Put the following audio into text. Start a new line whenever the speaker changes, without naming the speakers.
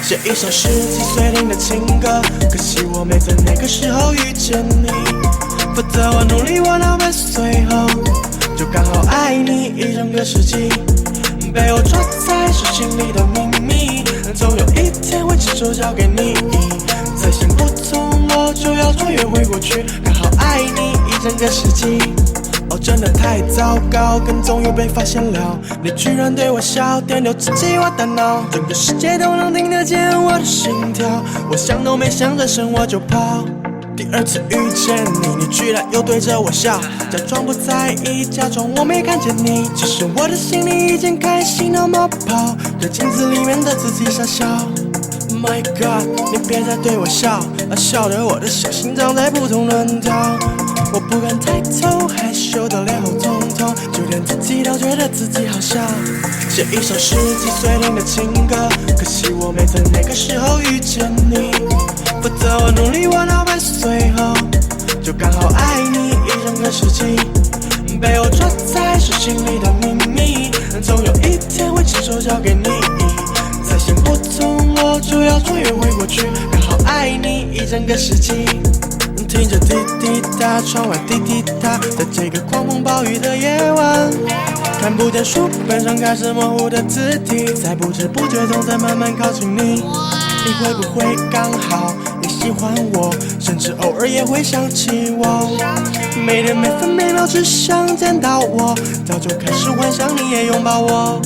写一首十几岁听的情歌，可惜我没在那个时候遇见你，否则我努力我哪会随后就刚好爱你一整个世纪，被我抓在手心里的秘密，总有一天会亲手交给你，再行不通我就要穿越回过去，刚好爱你一整个世纪。哦，真的太糟糕，跟踪又被发现了，你居然对我笑，电流直击我大脑，整个世界都能听得见我的心跳，我想都没想，转身我就跑。第二次遇见你，你居然又对着我笑，假装不在意，假装我没看见你，其实我的心里已经开心地冒泡，对镜子里面的自己傻笑。My God， 你别再对我笑，笑得我的小心脏在扑通乱跳。我不敢抬头，害羞得脸好痛痛，就连自己都觉得自己好笑。写一首十几岁听的情歌，可惜我没在那个时候遇见你，否则我努力我哪会随后就刚好爱你一整个世纪，被我抓在手心里的秘密，总有一天会亲手交给你，再行不通我就要穿越回过去，刚好爱你一整个世纪。听着滴滴答，窗外滴滴答，在这个狂风暴雨的夜晚，看不见书本上开始模糊的字体，在不知不觉中在慢慢靠近你，你会不会刚好也喜欢我，甚至偶尔也会想起我，每天每分每秒只想见到我，早就开始幻想你也拥抱我。